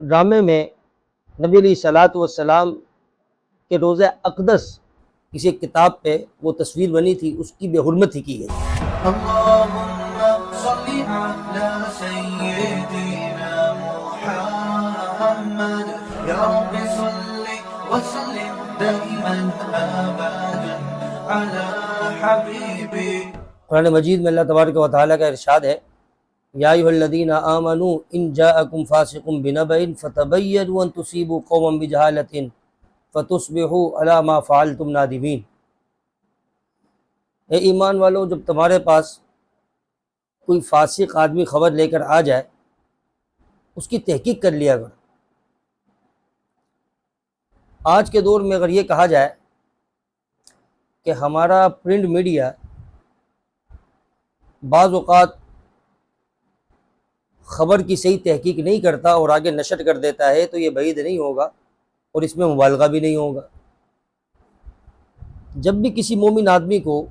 ڈرامے میں نبی علیہ الصلاۃ والسلام کے روضہ اقدس کسی ایک کتاب پہ وہ تصویر بنی تھی، اس کی بے حرمتی کی گئی۔ اللہم صلی علی سیدنا محمد یا رب صلی وسلم دائما ابدا علی حبیبی۔ قرآن مجید میں اللہ تبارک و تعالیٰ کا ارشاد ہے، یا ایھا الذین آمنوا ان جاءکم فاسق بنبأ فتبینوا ان تصیبوا قوما بجہالۃ فتصبحوا علی ما فعلتم نادمین۔ اے ایمان والو، جب تمہارے پاس کوئی فاسق آدمی خبر لے کر آ جائے، اس کی تحقیق کر لیا کرو۔ آج کے دور میں اگر یہ کہا جائے کہ ہمارا پرنٹ میڈیا بعض اوقات خبر کی صحیح تحقیق نہیں کرتا اور آگے نشر کر دیتا ہے، تو یہ بعید نہیں ہوگا اور اس میں مبالغہ بھی نہیں ہوگا۔ جب بھی کسی مومن آدمی کو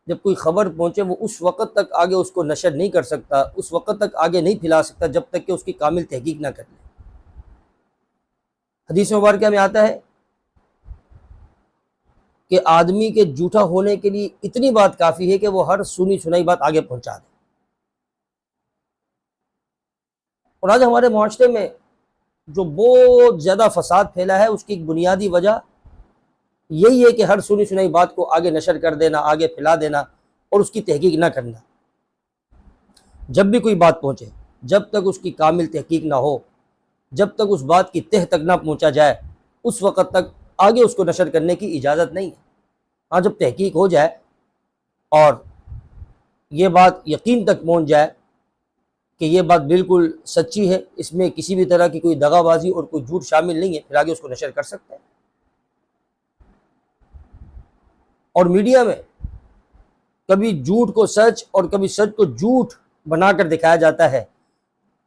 جب کوئی خبر پہنچے، وہ اس وقت تک آگے اس کو نشر نہیں کر سکتا، اس وقت تک آگے نہیں پھیلا سکتا جب تک کہ اس کی کامل تحقیق نہ کر لے۔ حدیث مبارکہ میں آتا ہے کہ آدمی کے جھوٹا ہونے کے لیے اتنی بات کافی ہے کہ وہ ہر سنی سنائی بات آگے پہنچا دے۔ اور آج ہمارے معاشرے میں جو بہت زیادہ فساد پھیلا ہے، اس کی ایک بنیادی وجہ یہی ہے کہ ہر سنی سنائی بات کو آگے نشر کر دینا، آگے پھیلا دینا اور اس کی تحقیق نہ کرنا۔ جب بھی کوئی بات پہنچے، جب تک اس کی کامل تحقیق نہ ہو، جب تک اس بات کی تہ تک نہ پہنچا جائے، اس وقت تک آگے اس کو نشر کرنے کی اجازت نہیں ہے۔ ہاں، جب تحقیق ہو جائے اور یہ بات یقین تک پہنچ جائے کہ یہ بات بالکل سچی ہے، اس میں کسی بھی طرح کی کوئی دغا بازی اور کوئی جھوٹ شامل نہیں ہے، پھر آگے اس کو نشر کر سکتے ہیں۔ اور میڈیا میں کبھی جھوٹ کو سچ اور کبھی سچ کو جھوٹ بنا کر دکھایا جاتا ہے،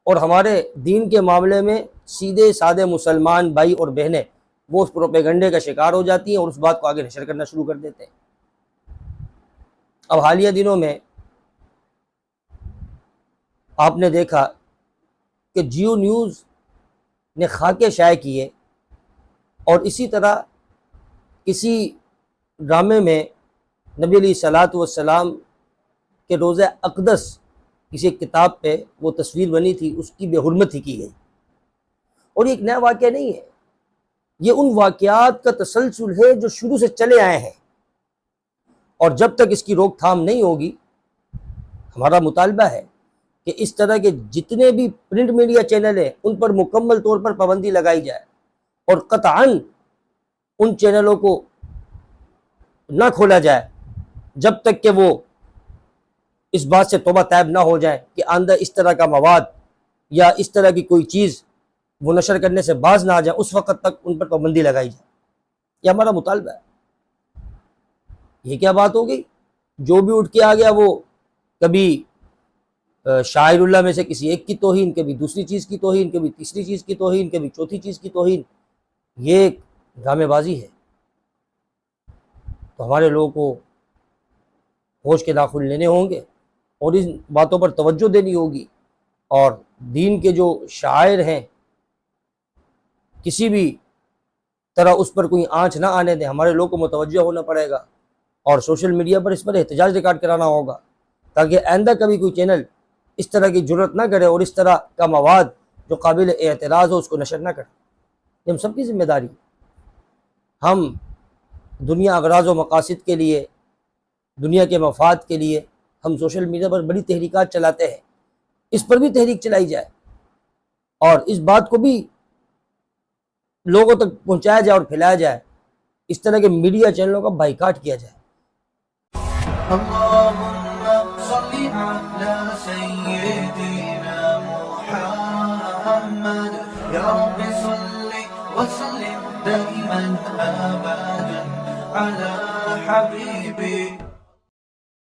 اور ہمارے دین کے معاملے میں سیدھے سادے مسلمان بھائی اور بہنیں وہ اس پروپیگنڈے کا شکار ہو جاتی ہیں اور اس بات کو آگے نشر کرنا شروع کر دیتے ہیں۔ اب حالیہ دنوں میں آپ نے دیکھا کہ جیو نیوز نے خاکے شائع کیے، اور اسی طرح کسی ڈرامے میں نبی علیہ الصلاۃ والسلام کے روضہ اقدس کسی ایک کتاب پہ وہ تصویر بنی تھی، اس کی بے حرمتی کی گئی۔ اور یہ ایک نیا واقعہ نہیں ہے، یہ ان واقعات کا تسلسل ہے جو شروع سے چلے آئے ہیں، اور جب تک اس کی روک تھام نہیں ہوگی، ہمارا مطالبہ ہے کہ اس طرح کے جتنے بھی پرنٹ میڈیا چینل ہیں ان پر مکمل طور پر پابندی لگائی جائے، اور قطعاً ان چینلوں کو نہ کھولا جائے جب تک کہ وہ اس بات سے توبہ طیب نہ ہو جائیں کہ آئندہ اس طرح کا مواد یا اس طرح کی کوئی چیز وہ نشر کرنے سے باز نہ آ جائیں، اس وقت تک ان پر پابندی لگائی جائے۔ یہ ہمارا مطالبہ ہے۔ یہ کیا بات ہو گئی؟ جو بھی اٹھ کے آ گیا، وہ کبھی شاعر اللہ میں سے کسی ایک کی توہین، کبھی دوسری چیز کی توہین، کبھی تیسری چیز کی توہین، کبھی چوتھی چیز کی توہین۔ یہ ایک ڈرامے بازی ہے۔ تو ہمارے لوگوں کو ہوش کے ناخن لینے ہوں گے اور ان باتوں پر توجہ دینی ہوگی، اور دین کے جو شاعر ہیں کسی بھی طرح اس پر کوئی آنچ نہ آنے دیں۔ ہمارے لوگوں کو متوجہ ہونا پڑے گا اور سوشل میڈیا پر اس پر احتجاج ریکارڈ کرانا ہوگا، تاکہ آئندہ کبھی کوئی چینل اس طرح کی جرت نہ کرے اور اس طرح کا مواد جو قابل اعتراض ہو اس کو نشر نہ کرے۔ یہ ہم سب کی ذمہ داری ہے۔ ہم دنیا اغراض و مقاصد کے لیے، دنیا کے مفاد کے لیے ہم سوشل میڈیا پر بڑی تحریکات چلاتے ہیں، اس پر بھی تحریک چلائی جائے اور اس بات کو بھی لوگوں تک پہنچایا جائے اور پھیلایا جائے۔ اس طرح کے میڈیا چینلوں کا بائیکاٹ کیا جائے۔ اللہم صلی علی سیدنا محمد یا رب صلی وسلم دائما ابدا علی حبیبی۔